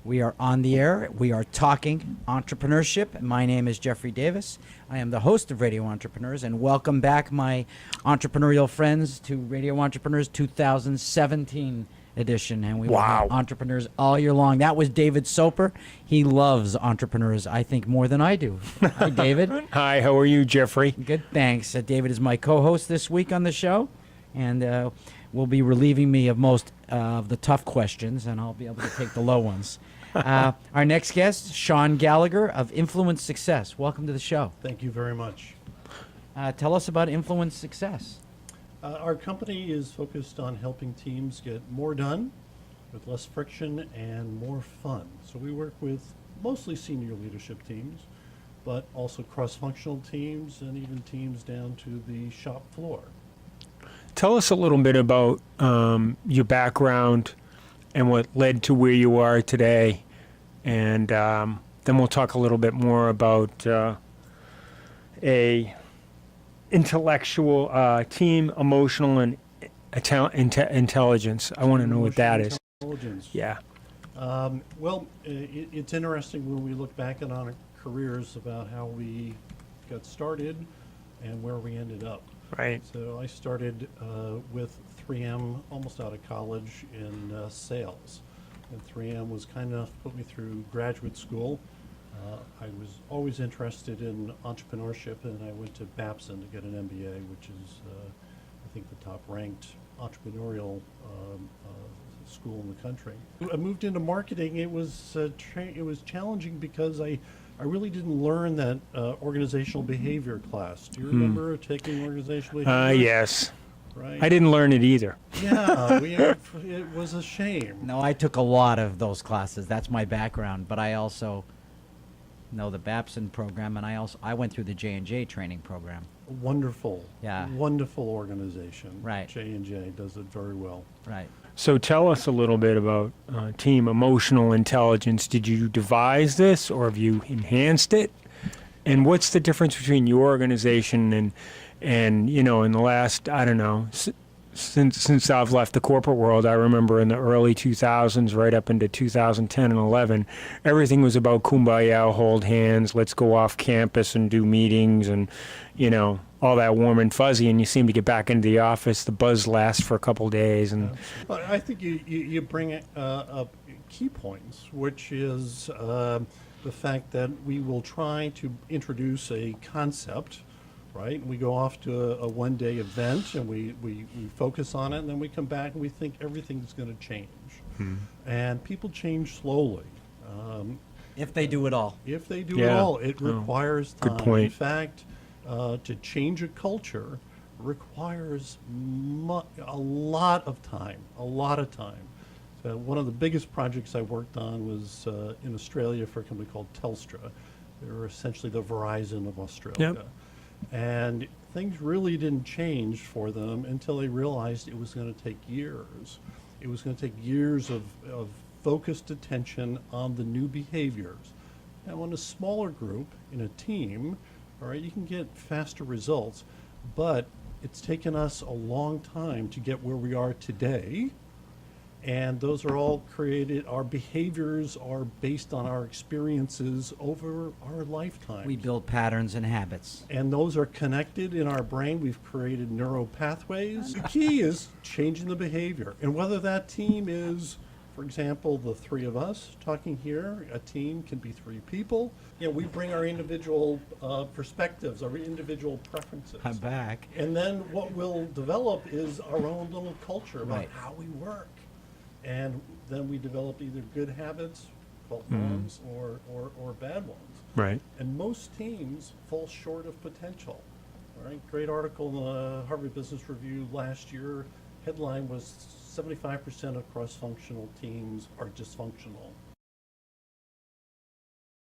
We are on the air. We are talking entrepreneurship. My name is Jeffrey Davis. I am the host of Radio Entrepreneurs, and welcome back, my entrepreneurial friends, to Radio Entrepreneurs 2017 edition. And we will have entrepreneurs all year long. That was David Soper. He loves entrepreneurs, I think, more than I do. Hi, David. Hi, how are you, Jeffrey? Good, thanks. David is my co-host this week on the show, and will be relieving me of most of the tough questions, and I'll be able to take the low ones. Our next guest, Sean Gallagher of Influence Success. Welcome to the show. Thank you very much. Tell us about Influence Success. Our company is focused on helping teams get more done with less friction and more fun. So we work with mostly senior leadership teams, but also cross-functional teams and even teams down to the shop floor. Tell us a little bit about your background and what led to where you are today, and then we'll talk a little bit more about a intellectual team, emotional, and intelligence. I want to know what that is. Intelligence. Yeah. It's interesting when we look back at our careers about how we got started and where we ended up. Right. So I started with 3M almost out of college in sales. And 3M was kind enough to put me through graduate school. I was always interested in entrepreneurship, and I went to Babson to get an MBA, which is, I think, the top-ranked entrepreneurial school in the country. I moved into marketing. It was challenging because I really didn't learn that organizational behavior class. Do you remember taking organizational behavior? Yes. Right. I didn't learn it either. Yeah, it was a shame. No, I took a lot of those classes. That's my background, but I also know the Babson program, and I went through the J&J training program. Wonderful. Yeah. Wonderful organization. Right. J&J does it very well. Right. So tell us a little bit about team emotional intelligence. Did you devise this, or have you enhanced it? And what's the difference between your organization and you know, in the last, I don't know, since I've left the corporate world, I remember in the early 2000s, right up into 2010 and 11, everything was about kumbaya, hold hands, let's go off campus and do meetings and, you know, all that warm and fuzzy. And you seem to get back into the office, the buzz lasts for a couple days. And Well, I think you bring up key points, which is the fact that we will try to introduce a concept. Right, we go off to a one-day event and we focus on it, and then we come back and we think everything's going to change. And people change slowly. If they do it all. If they do it all, it requires time. Good point. In fact, to change a culture requires a lot of time, So one of the biggest projects I worked on was in Australia for a company called Telstra. They were essentially the Verizon of Australia. Yep. And things really didn't change for them until they realized it was going to take years. It was going to take years of focused attention on the new behaviors. Now, in a smaller group, in a team, all right, you can get faster results, but it's taken us a long time to get where we are today. And those are all created, our behaviors are based on our experiences over our lifetime. We build patterns and habits. And those are connected in our brain. We've created neural pathways. The key is changing the behavior. And whether that team is, for example, the three of us talking here, a team can be three people. You know, we bring our individual perspectives, our individual preferences. I'm back. And then what we'll develop is our own little culture about Right. how we work. And then we develop either good habits, called norms, or bad ones. right. And most teams fall short of potential. All right, great article in the Harvard Business Review last year. Headline was 75% of cross-functional teams are dysfunctional.